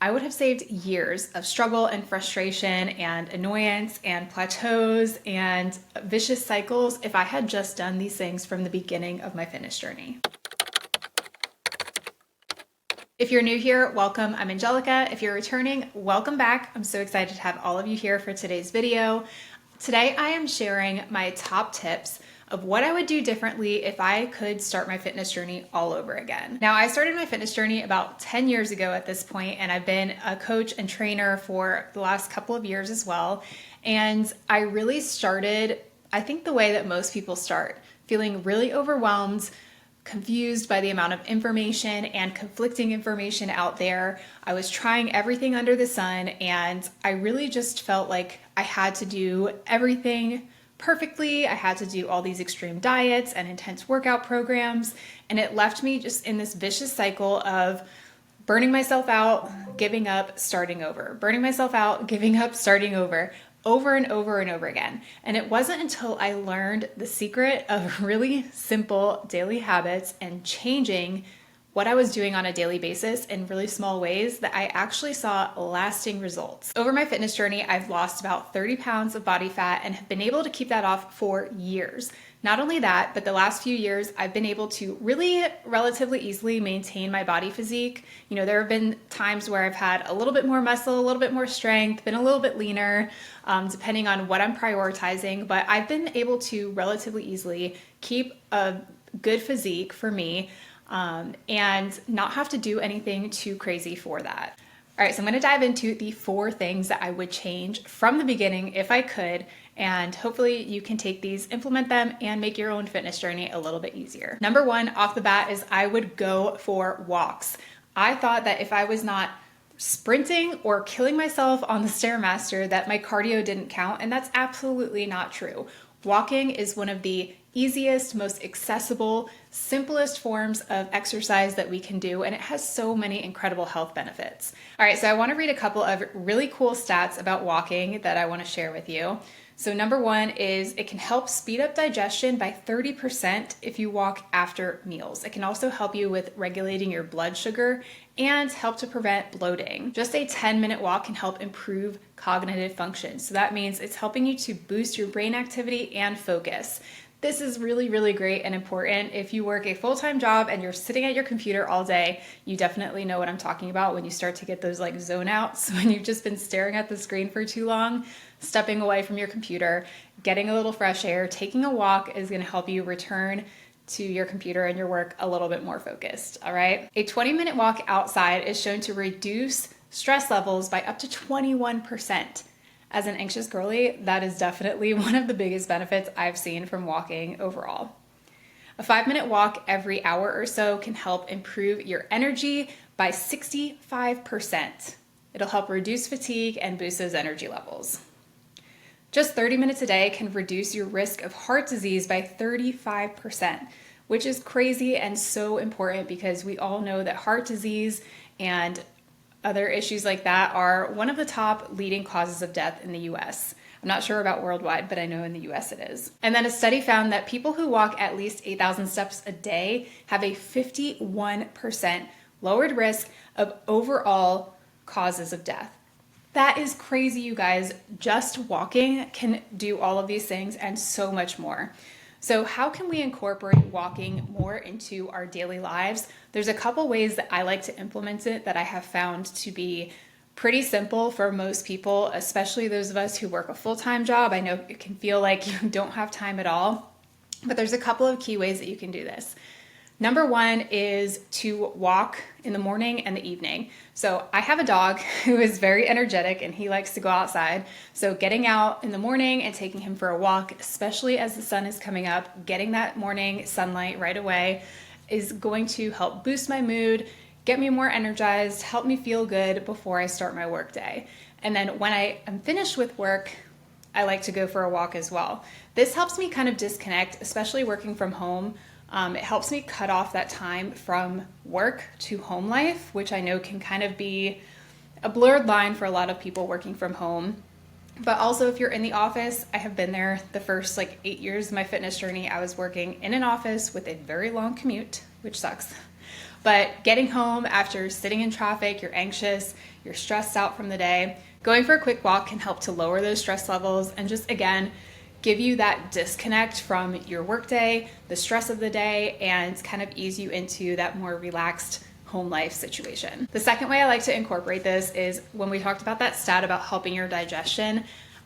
I would have saved years of struggle and frustration and annoyance and plateaus and vicious cycles if I had just done these things from the beginning of my fitness journey. If you're new here, welcome. I'm Angelica. If you're returning, welcome back. I'm so excited to have all of you here for today's video. Today, I am sharing my top tips of what I would do differently if I could start my fitness journey all over again. Now, I started my fitness journey about 10 years ago at this point, and I've been a coach and trainer for the last couple of years as well. And I really started, I think the way that most people start, feeling really overwhelmed, confused by the amount of information and conflicting information out there. I was trying everything under the sun, and I really just felt like I had to do everything perfectly. I had to do all these extreme diets and intense workout programs, and it left me just in this vicious cycle of burning myself out, giving up, starting over, burning myself out, giving up, starting over and over and over again. And it wasn't until I learned the secret of really simple daily habits and changing what I was doing on a daily basis in really small ways that I actually saw lasting results. Over my fitness journey, I've lost about 30 pounds of body fat and have been able to keep that off for years. Not only that, but the last few years, I've been able to really relatively easily maintain my body physique. You know, there have been times where I've had a little bit more muscle, a little bit more strength, been a little bit leaner, depending on what I'm prioritizing, but I've been able to relatively easily keep a good physique for me and not have to do anything too crazy for that. All right, so I'm going to dive into the 4 things that I would change from the beginning if I could, and hopefully you can take these, implement them, and make your own fitness journey a little bit easier. Number 1 off the bat is I would go for walks. I thought that if I was not sprinting or killing myself on the Stairmaster, that my cardio didn't count, and that's absolutely not true. Walking is one of the easiest, most accessible, simplest forms of exercise that we can do, and it has so many incredible health benefits. All right, so I want to read a couple of really cool stats about walking that I want to share with you. So number 1 is it can help speed up digestion by 30% if you walk after meals. It can also help you with regulating your blood sugar and help to prevent bloating. Just a 10-minute walk can help improve cognitive function. So that means it's helping you to boost your brain activity and focus. This is really, really great and important. If you work a full-time job and you're sitting at your computer all day, you definitely know what I'm talking about when you start to get those like zone outs, when you've just been staring at the screen for too long. Stepping away from your computer, getting a little fresh air, taking a walk is going to help you return to your computer and your work a little bit more focused, all right? A 20-minute walk outside is shown to reduce stress levels by up to 21%. As an anxious girly, that is definitely one of the biggest benefits I've seen from walking overall. A 5-minute walk every hour or so can help improve your energy by 65%. It'll help reduce fatigue and boost those energy levels. Just 30 minutes a day can reduce your risk of heart disease by 35%, which is crazy and so important because we all know that heart disease and other issues like that are one of the top leading causes of death in the US. I'm not sure about worldwide, but I know in the US it is. And then a study found that people who walk at least 8,000 steps a day have a 51% lowered risk of overall causes of death. That is crazy, you guys. Just walking can do all of these things and so much more. So how can we incorporate walking more into our daily lives? There's a couple ways that I like to implement it that I have found to be pretty simple for most people, especially those of us who work a full-time job. I know it can feel like you don't have time at all, but there's a couple of key ways that you can do this. Number 1 is to walk in the morning and the evening. So I have a dog who is very energetic and he likes to go outside. So getting out in the morning and taking him for a walk, especially as the sun is coming up, getting that morning sunlight right away is going to help boost my mood, get me more energized, help me feel good before I start my work day. And then when I am finished with work, I like to go for a walk as well. This helps me kind of disconnect, especially working from home. It helps me cut off that time from work to home life, which I know can kind of be a blurred line for a lot of people working from home. But also if you're in the office, I have been there the first 8 years of my fitness journey. I was working in an office with a very long commute, which sucks. But getting home after sitting in traffic, you're anxious, you're stressed out from the day, going for a quick walk can help to lower those stress levels and just, again, give you that disconnect from your workday, the stress of the day, and kind of ease you into that more relaxed home life situation. The second way I like to incorporate this is when we talked about that stat about helping your digestion,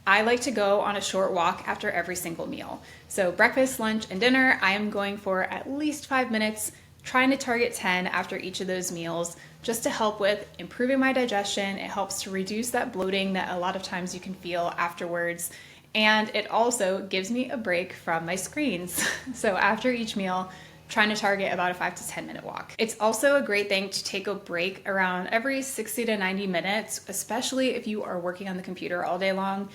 I like to go on a short walk after every single meal. So breakfast, lunch, and dinner, I am going for at least 5 minutes, trying to target 10 after each of those meals, just to help with improving my digestion. It helps to reduce that bloating that a lot of times you can feel afterwards. And it also gives me a break from my screens. So after each meal, trying to target about a 5 to 10 minute walk. It's also a great thing to take a break around every 60 to 90 minutes, especially if you are working on the computer all day long,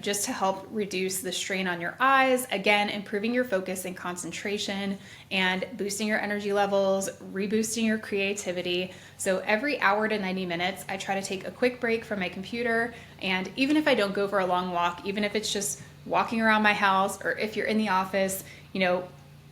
just to help reduce the strain on your eyes, again, improving your focus and concentration and boosting your energy levels, reboosting your creativity. So every hour to 90 minutes, I try to take a quick break from my computer. And even if I don't go for a long walk, even if it's just walking around my house, or if you're in the office,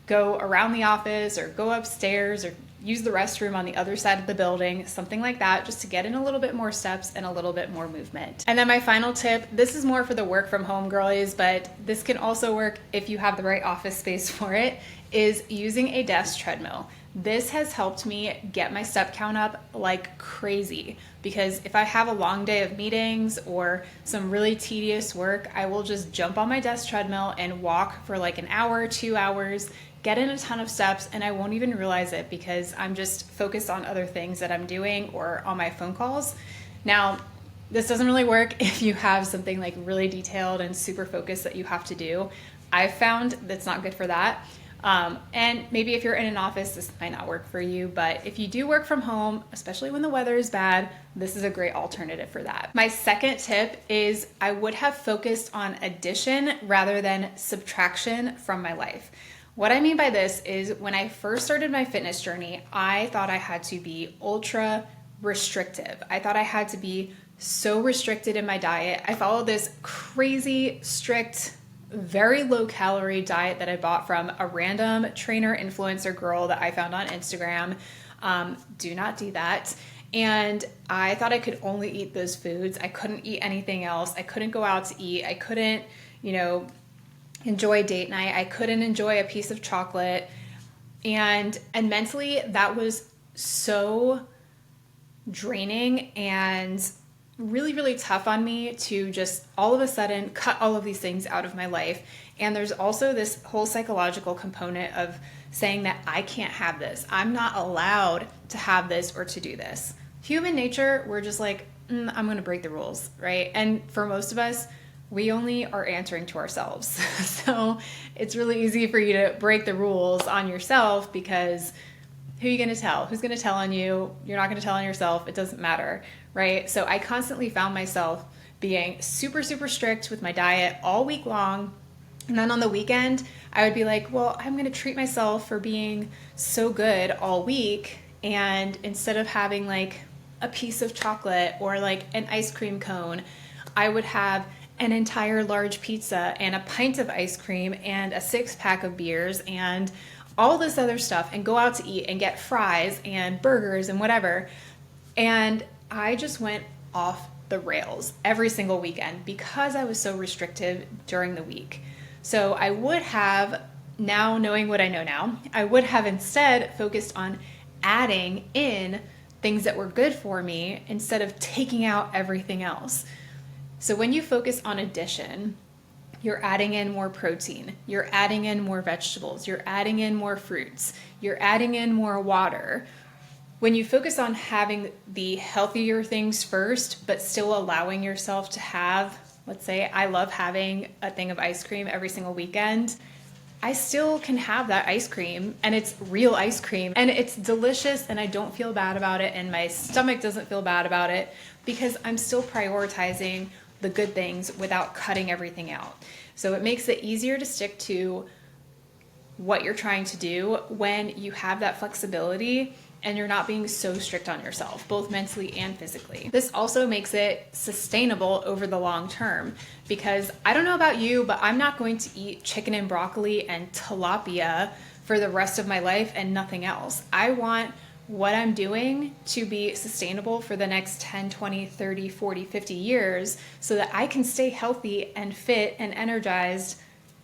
go around the office or go upstairs or use the restroom on the other side of the building, something like that, just to get in a little bit more steps and a little bit more movement. And then my final tip, this is more for the work from home girlies, but this can also work if you have the right office space for it, is using a desk treadmill. This has helped me get my step count up like crazy, because if I have a long day of meetings or some really tedious work, I will just jump on my desk treadmill and walk for like an hour, 2 hours, get in a ton of steps, and I won't even realize it because I'm just focused on other things that I'm doing or on my phone calls. Now, this doesn't really work if you have something like really detailed and super focused that you have to do. I've found that's not good for that. And maybe if you're in an office, this might not work for you, but if you do work from home, especially when the weather is bad, this is a great alternative for that. My second tip is I would have focused on addition rather than subtraction from my life. What I mean by this is when I first started my fitness journey, I thought I had to be ultra restrictive. I thought I had to be so restricted in my diet. I followed this crazy, strict, very low calorie diet that I bought from a random trainer influencer girl that I found on Instagram. Do not do that. And I thought I could only eat those foods. I couldn't eat anything else. I couldn't go out to eat. I couldn't, enjoy date night. I couldn't enjoy a piece of chocolate. And mentally that was so draining and really, really tough on me to just all of a sudden cut all of these things out of my life. And there's also this whole psychological component of saying that I can't have this. I'm not allowed to have this or to do this. Human nature, we're just like, I'm going to break the rules, right? And for most of us, we only are answering to ourselves. So it's really easy for you to break the rules on yourself because who are you going to tell? Who's going to tell on you? You're not going to tell on yourself. It doesn't matter, right? So I constantly found myself being super, super strict with my diet all week long. And then on the weekend, I would be like, well, I'm going to treat myself for being so good all week. And instead of having like a piece of chocolate or like an ice cream cone, I would have an entire large pizza and a pint of ice cream and a 6-pack of beers and all this other stuff, and go out to eat and get fries and burgers and whatever. And I just went off the rails every single weekend because I was so restrictive during the week. So I would have, now knowing what I know now, I would have instead focused on adding in things that were good for me instead of taking out everything else. So when you focus on addition, you're adding in more protein, you're adding in more vegetables, you're adding in more fruits, you're adding in more water. When you focus on having the healthier things first, but still allowing yourself to have, let's say I love having a thing of ice cream every single weekend, I still can have that ice cream, and it's real ice cream and it's delicious, and I don't feel bad about it, and my stomach doesn't feel bad about it because I'm still prioritizing the good things without cutting everything out. So it makes it easier to stick to what you're trying to do when you have that flexibility and you're not being so strict on yourself, both mentally and physically. This also makes it sustainable over the long term, because I don't know about you, but I'm not going to eat chicken and broccoli and tilapia for the rest of my life and nothing else. I want what I'm doing to be sustainable for the next 10, 20, 30, 40, 50 years so that I can stay healthy and fit and energized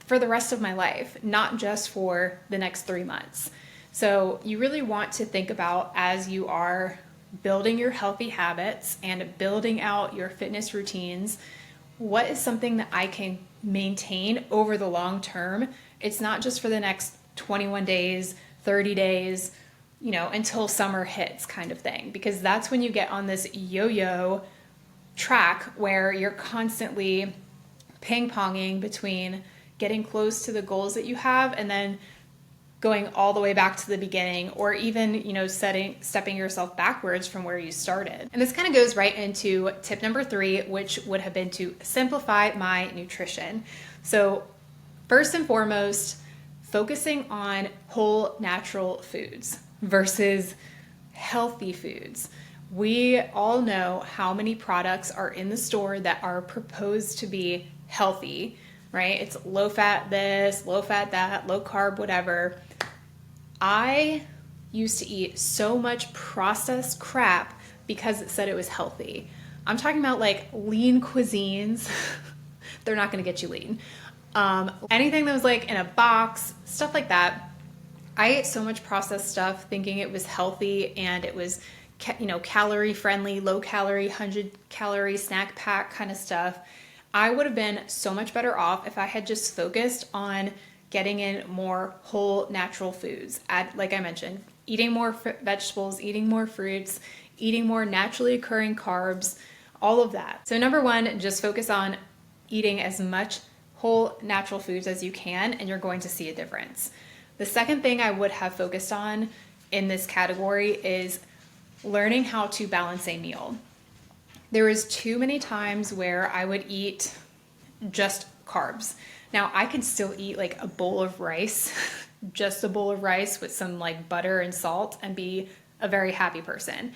for the rest of my life, not just for the next 3 months. So you really want to think about, as you are building your healthy habits and building out your fitness routines, what is something that I can maintain over the long term? It's not just for the next 21 days, 30 days, until summer hits kind of thing, because that's when you get on this yo-yo track where you're constantly ping-ponging between getting close to the goals that you have and then going all the way back to the beginning, or even, stepping yourself backwards from where you started. And this kind of goes right into tip number 3, which would have been to simplify my nutrition. So first and foremost, focusing on whole natural foods versus healthy foods. We all know how many products are in the store that are proposed to be healthy, right? It's low fat this, low fat that, low carb, whatever. I used to eat so much processed crap because it said it was healthy. I'm talking about like lean cuisines. They're not going to get you lean. Anything that was like in a box, stuff like that. I ate so much processed stuff thinking it was healthy and it was, calorie friendly, low calorie, 100-calorie snack pack kind of stuff. I would have been so much better off if I had just focused on getting in more whole natural foods. Like I mentioned, eating more vegetables, eating more fruits, eating more naturally occurring carbs, all of that. So number 1, just focus on eating as much whole natural foods as you can, and you're going to see a difference. The second thing I would have focused on in this category is learning how to balance a meal. There was too many times where I would eat just carbs. Now I could still eat like a bowl of rice, just a bowl of rice with some like butter and salt, and be a very happy person.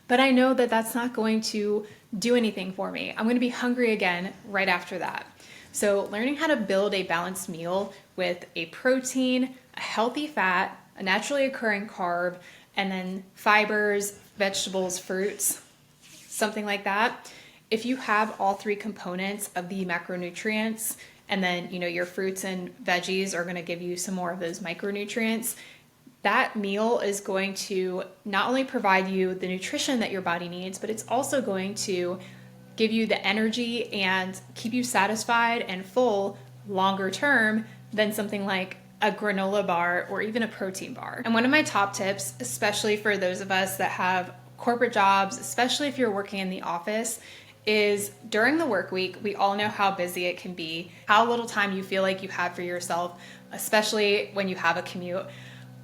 But I know that that's not going to do anything for me. I'm going to be hungry again right after that. So learning how to build a balanced meal with a protein, a healthy fat, a naturally occurring carb, and then fibers, vegetables, fruits, something like that. If you have all 3 components of the macronutrients, and then, your fruits and veggies are going to give you some more of those micronutrients, that meal is going to not only provide you the nutrition that your body needs, but it's also going to give you the energy and keep you satisfied and full longer term than something like a granola bar or even a protein bar. And one of my top tips, especially for those of us that have corporate jobs, especially if you're working in the office, is during the work week, we all know how busy it can be, how little time you feel like you have for yourself, especially when you have a commute.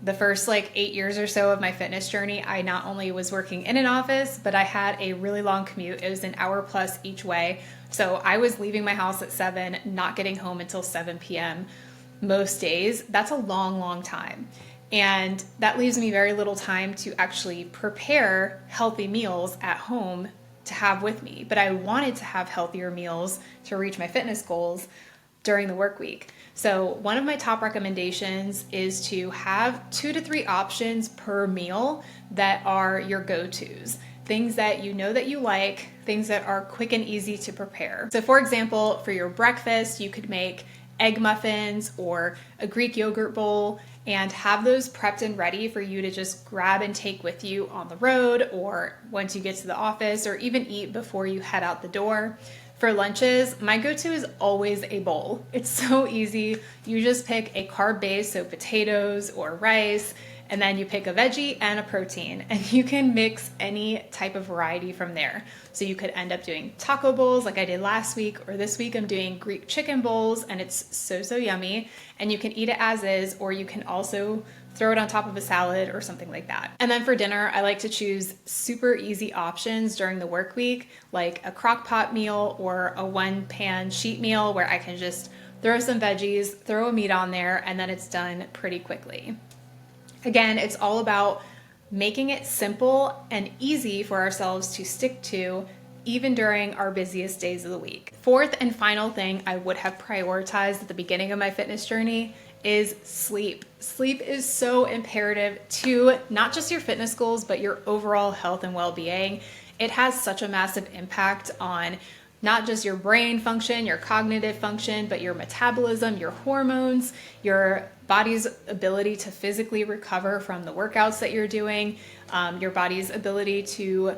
The first 8 years or so of my fitness journey, I not only was working in an office, but I had a really long commute. It was an hour plus each way. So I was leaving my house at 7, not getting home until 7 p.m. most days. That's a long, long time. And that leaves me very little time to actually prepare healthy meals at home to have with me. But I wanted to have healthier meals to reach my fitness goals during the work week. So one of my top recommendations is to have 2 to 3 options per meal that are your go-tos. Things that you know that you like, things that are quick and easy to prepare. So for example, for your breakfast, you could make egg muffins or a Greek yogurt bowl and have those prepped and ready for you to just grab and take with you on the road or once you get to the office, or even eat before you head out the door. For lunches, my go-to is always a bowl. It's so easy. You just pick a carb base, so potatoes or rice, and then you pick a veggie and a protein, and you can mix any type of variety from there. So you could end up doing taco bowls like I did last week, or this week I'm doing Greek chicken bowls, and it's so yummy. And you can eat it as is, or you can also throw it on top of a salad or something like that. And then for dinner, I like to choose super easy options during the work week, like a crock pot meal or a 1-pan sheet meal where I can just throw some veggies, throw a meat on there, and then it's done pretty quickly. Again, it's all about making it simple and easy for ourselves to stick to even during our busiest days of the week. Fourth and final thing I would have prioritized at the beginning of my fitness journey is sleep. Sleep is so imperative to not just your fitness goals, but your overall health and well-being. It has such a massive impact on not just your brain function, your cognitive function, but your metabolism, your hormones, your body's ability to physically recover from the workouts that you're doing, your body's ability to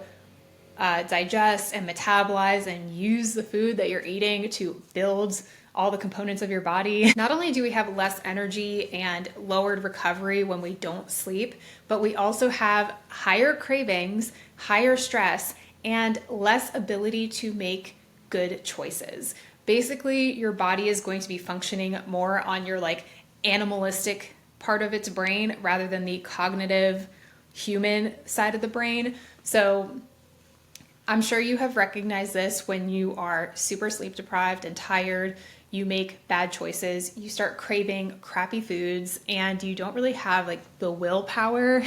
digest and metabolize and use the food that you're eating to build all the components of your body. Not only do we have less energy and lowered recovery when we don't sleep, but we also have higher cravings, higher stress, and less ability to make good choices. Basically, your body is going to be functioning more on your like animalistic part of its brain rather than the cognitive human side of the brain. So I'm sure you have recognized this when you are super sleep deprived and tired. You make bad choices, you start craving crappy foods, and you don't really have like the willpower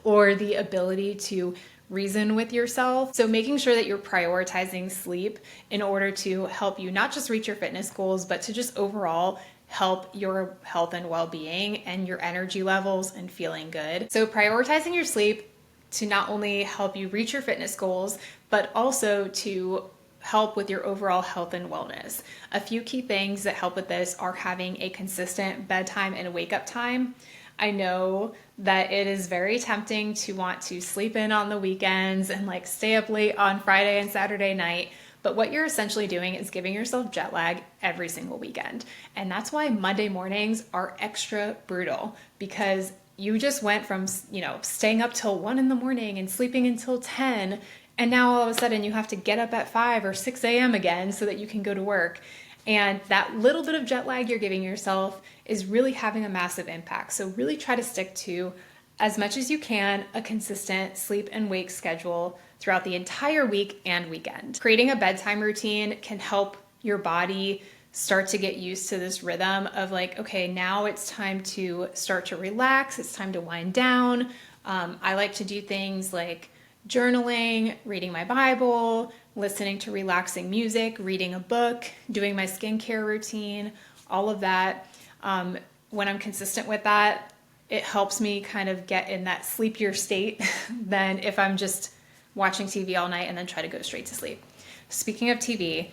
or the ability to reason with yourself. So making sure that you're prioritizing sleep in order to help you not just reach your fitness goals, but to just overall help your health and well-being and your energy levels and feeling good. So prioritizing your sleep to not only help you reach your fitness goals, but also to help with your overall health and wellness. A few key things that help with this are having a consistent bedtime and wake up time. I know that it is very tempting to want to sleep in on the weekends and like stay up late on Friday and Saturday night. But what you're essentially doing is giving yourself jet lag every single weekend. And that's why Monday mornings are extra brutal, because you just went from, staying up till 1 a.m. and sleeping until 10. And now all of a sudden you have to get up at 5 or 6 a.m. again so that you can go to work. And that little bit of jet lag you're giving yourself is really having a massive impact. So really try to stick to, as much as you can, a consistent sleep and wake schedule throughout the entire week and weekend. Creating a bedtime routine can help your body start to get used to this rhythm of like, okay, now it's time to start to relax. It's time to wind down. I like to do things like journaling, reading my Bible, listening to relaxing music, reading a book, doing my skincare routine, all of that. When I'm consistent with that, it helps me kind of get in that sleepier state than if I'm just watching TV all night and then try to go straight to sleep. Speaking of TV,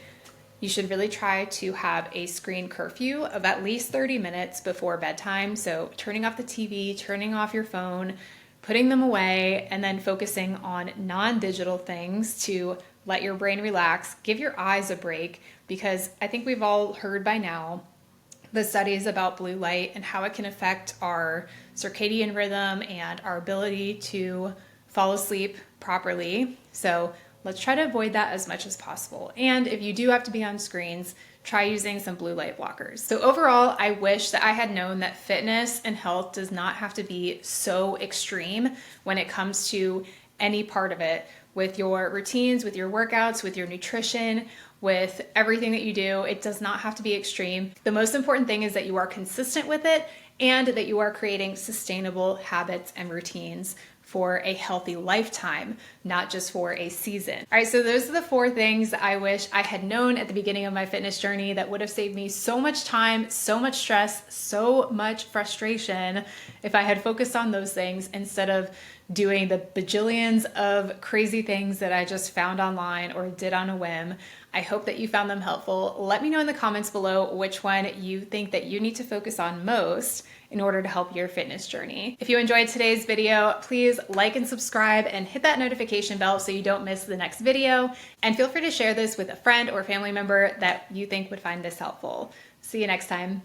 you should really try to have a screen curfew of at least 30 minutes before bedtime. So turning off the TV, turning off your phone, putting them away, and then focusing on non-digital things to let your brain relax, give your eyes a break, because I think we've all heard by now the studies about blue light and how it can affect our circadian rhythm and our ability to fall asleep properly. So let's try to avoid that as much as possible. And if you do have to be on screens, try using some blue light blockers. So overall, I wish that I had known that fitness and health does not have to be so extreme when it comes to any part of it, with your routines, with your workouts, with your nutrition, with everything that you do. It does not have to be extreme. The most important thing is that you are consistent with it and that you are creating sustainable habits and routines for a healthy lifetime, not just for a season. All right, so those are the 4 things I wish I had known at the beginning of my fitness journey that would have saved me so much time, so much stress, so much frustration if I had focused on those things instead of doing the bajillions of crazy things that I just found online or did on a whim. I hope that you found them helpful. Let me know in the comments below which one you think that you need to focus on most in order to help your fitness journey. If you enjoyed today's video, please like and subscribe and hit that notification bell so you don't miss the next video. And feel free to share this with a friend or family member that you think would find this helpful. See you next time.